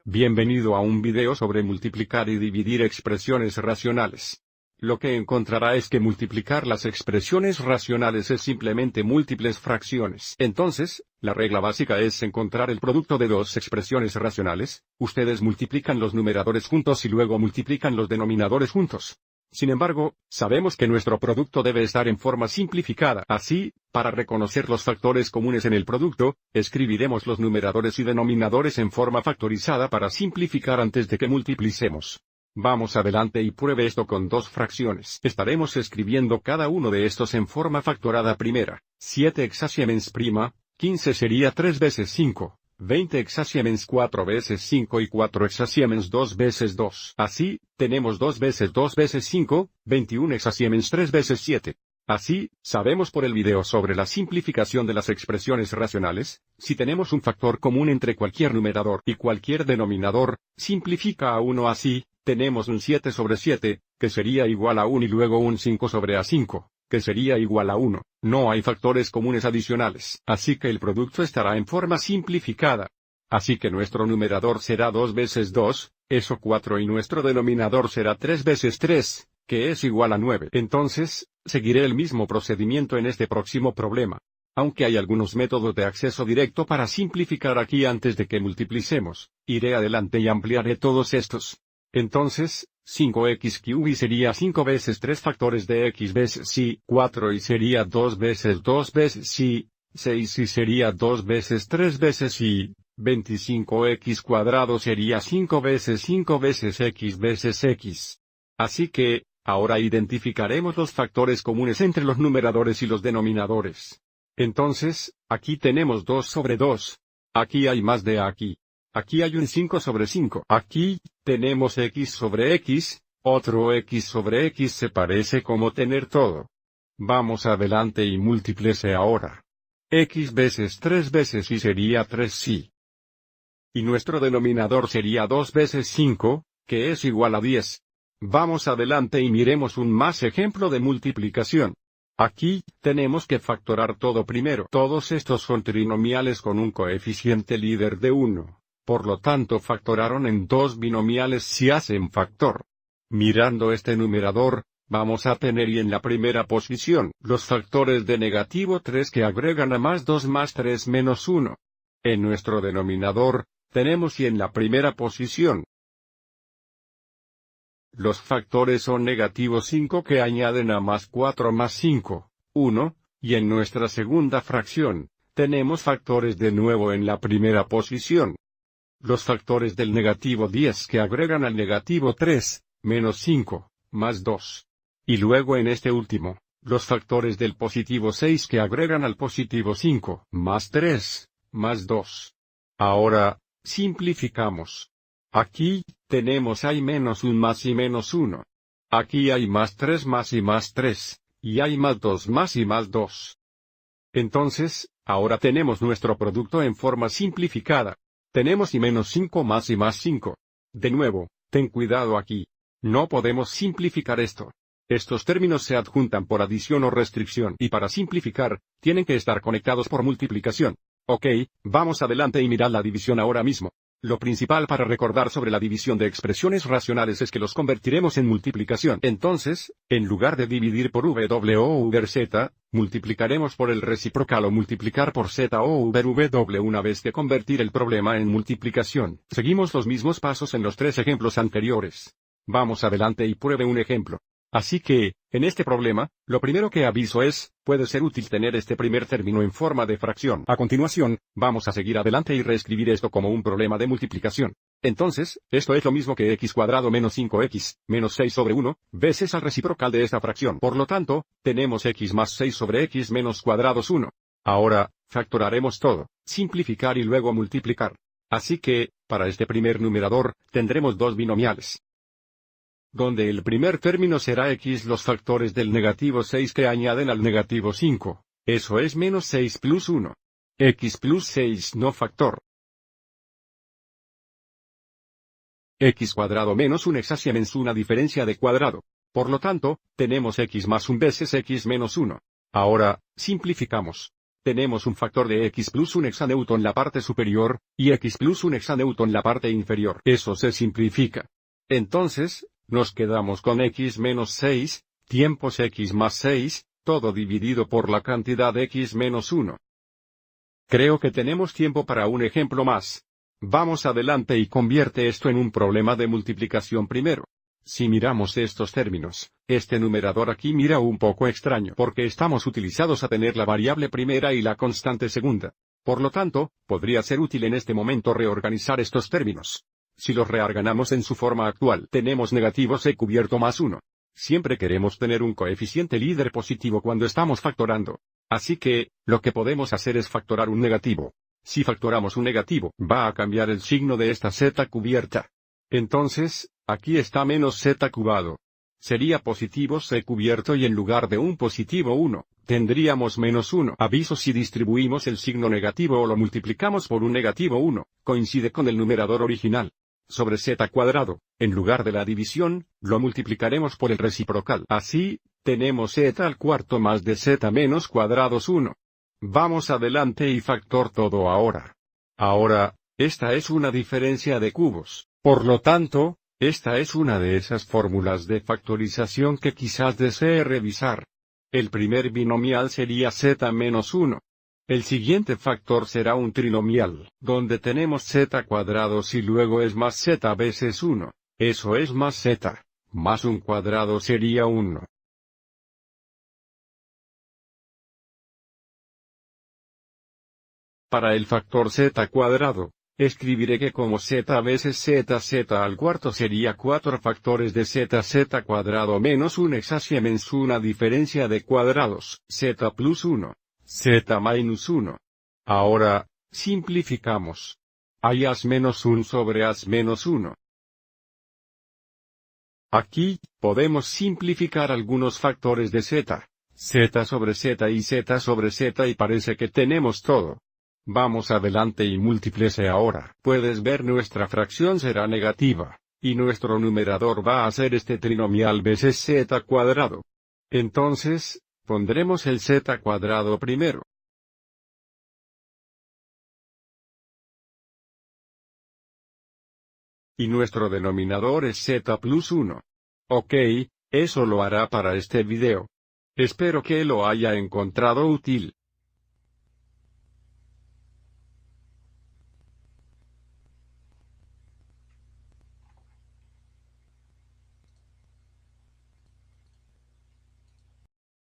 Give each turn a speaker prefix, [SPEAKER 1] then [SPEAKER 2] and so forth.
[SPEAKER 1] Bienvenido a un video sobre multiplicar y dividir expresiones racionales. Lo que encontrará es que multiplicar las expresiones racionales es simplemente múltiples fracciones. Entonces, la regla básica es encontrar el producto de dos expresiones racionales. Ustedes multiplican los numeradores juntos y luego multiplican los denominadores juntos. Sin embargo, sabemos que nuestro producto debe estar en forma simplificada. Así, para reconocer los factores comunes en el producto, escribiremos los numeradores y denominadores en forma factorizada para simplificar antes de que multiplicemos. Vamos adelante y pruebe esto con dos fracciones. Estaremos escribiendo cada uno de estos en forma factorada primera. 7 hexasiemens prima, 15 sería 3 veces 5. 20 hexasiemens 4 veces 5 y 4 hexasiemens 2 veces 2. Así, tenemos 2 veces 2 veces 5, 21 hexasiemens 3 veces 7. Así, sabemos por el video sobre la simplificación de las expresiones racionales, si tenemos un factor común entre cualquier numerador y cualquier denominador, simplifica a 1 así, tenemos un 7 sobre 7, que sería igual a 1 y luego un 5 sobre A5. Que sería igual a 1, no hay factores comunes adicionales, así que el producto estará en forma simplificada. Así que nuestro numerador será 2 veces 2, eso 4 y nuestro denominador será 3 veces 3, que es igual a 9. Entonces, seguiré el mismo procedimiento en este próximo problema. Aunque hay algunos métodos de acceso directo para simplificar aquí antes de que multiplicemos, iré adelante y ampliaré todos estos. Entonces, 5x cube y sería 5 veces 3 factores de x veces y 4 y sería 2 veces 2 veces y 6 y sería 2 veces 3 veces y 25x cuadrado sería 5 veces x. Así que, ahora identificaremos los factores comunes entre los numeradores y los denominadores. Entonces, aquí tenemos 2 sobre 2. Aquí hay más de aquí. Aquí hay un 5 sobre 5. Aquí, tenemos x sobre x, otro x sobre x se parece como tener todo. Vamos adelante y multiplique ahora. X veces 3 veces y sería 3y. Y nuestro denominador sería 2 veces 5, que es igual a 10. Vamos adelante y miremos un más ejemplo de multiplicación. Aquí, tenemos que factorar todo primero. Todos estos son trinomiales con un coeficiente líder de 1. Por lo tanto factoraron en dos binomiales si hacen factor. Mirando este numerador, vamos a tener y en la primera posición los factores de negativo 3 que agregan a más 2 más 3 menos 1. En nuestro denominador, tenemos y en la primera posición los factores son negativo 5 que añaden a más 4 más 5, 1, y en nuestra segunda fracción, tenemos factores de nuevo en la primera posición. Los factores del negativo 10 que agregan al negativo 3, menos 5, más 2. Y luego en este último, los factores del positivo 6 que agregan al positivo 5, más 3, más 2. Ahora, simplificamos. Aquí, tenemos hay menos 1 más y menos 1. Aquí hay más 3 más y más 3, y hay más 2 más y más 2. Entonces, ahora tenemos nuestro producto en forma simplificada. Tenemos y menos 5 más y más 5. De nuevo, ten cuidado aquí. No podemos simplificar esto. Estos términos se adjuntan por adición o restricción y para simplificar, tienen que estar conectados por multiplicación. Ok, vamos adelante y mirad la división ahora mismo. Lo principal para recordar sobre la división de expresiones racionales es que los convertiremos en multiplicación. Entonces, en lugar de dividir por w o over z, multiplicaremos por el reciprocal o multiplicar por z o over w una vez que convertir el problema en multiplicación. Seguimos los mismos pasos en los tres ejemplos anteriores. Vamos adelante y pruebe un ejemplo. Así que, en este problema, lo primero que aviso es, puede ser útil tener este primer término en forma de fracción. A continuación, vamos a seguir adelante y reescribir esto como un problema de multiplicación. Entonces, esto es lo mismo que x cuadrado menos 5x, menos 6 sobre 1, veces al reciprocal de esta fracción. Por lo tanto, tenemos x más 6 sobre x menos cuadrados 1. Ahora, factoraremos todo, simplificar y luego multiplicar. Así que, para este primer numerador, tendremos dos binomiales, donde el primer término será x los factores del negativo 6 que añaden al negativo 5, eso es menos 6 plus 1. X plus 6 no factor. X cuadrado menos 1 hexasiemens una diferencia de cuadrado. Por lo tanto, tenemos x más 1 veces x menos 1. Ahora, simplificamos. tenemos un factor de x plus un hexanewton la parte superior, y x plus un hexanewton la parte inferior. Eso se simplifica. Entonces, nos quedamos con x menos 6, tiempos x más 6, todo dividido por la cantidad x menos 1. Creo que tenemos tiempo para un ejemplo más. Vamos adelante y convierte esto en un problema de multiplicación primero. Si miramos estos términos, este numerador aquí mira un poco extraño porque estamos utilizados a tener la variable primera y la constante segunda. Por lo tanto, podría ser útil en este momento reorganizar estos términos. Si los reorganizamos en su forma actual, tenemos negativo c cubierto más 1. Siempre queremos tener un coeficiente líder positivo cuando estamos factorando. Así que, lo que podemos hacer es factorar un negativo. Si factoramos un negativo, va a cambiar el signo de esta z cubierta. Entonces, aquí está menos z cubado. Sería positivo c cubierto y en lugar de un positivo 1, tendríamos menos 1. Aviso si distribuimos el signo negativo o lo multiplicamos por un negativo 1, coincide con el numerador original. Sobre z cuadrado, en lugar de la división, lo multiplicaremos por el reciprocal. Así, tenemos z al cuarto más de z menos cuadrados 1. Vamos adelante y factor todo ahora. Ahora, esta es una diferencia de cubos. Por lo tanto, esta es una de esas fórmulas de factorización que quizás desee revisar. El primer binomial sería z menos 1. El siguiente factor será un trinomial, donde tenemos z cuadrados y luego es más z veces 1. Eso es más z, más un cuadrado sería 1. Para el factor z cuadrado, escribiré que como z veces z al cuarto sería 4 factores de z cuadrado menos un hexasiemens una diferencia de cuadrados, z plus 1, z minus 1. Ahora, simplificamos. Hay as menos 1 sobre as menos 1. Aquí, podemos simplificar algunos factores de z sobre z y z sobre z y parece que tenemos todo. Vamos adelante y múltiplice ahora. Puedes ver nuestra fracción será negativa, y nuestro numerador va a ser este trinomial veces z cuadrado. Entonces, pondremos el z cuadrado primero. Y nuestro denominador es z plus 1. Ok, eso lo hará para este video. Espero que lo haya encontrado útil.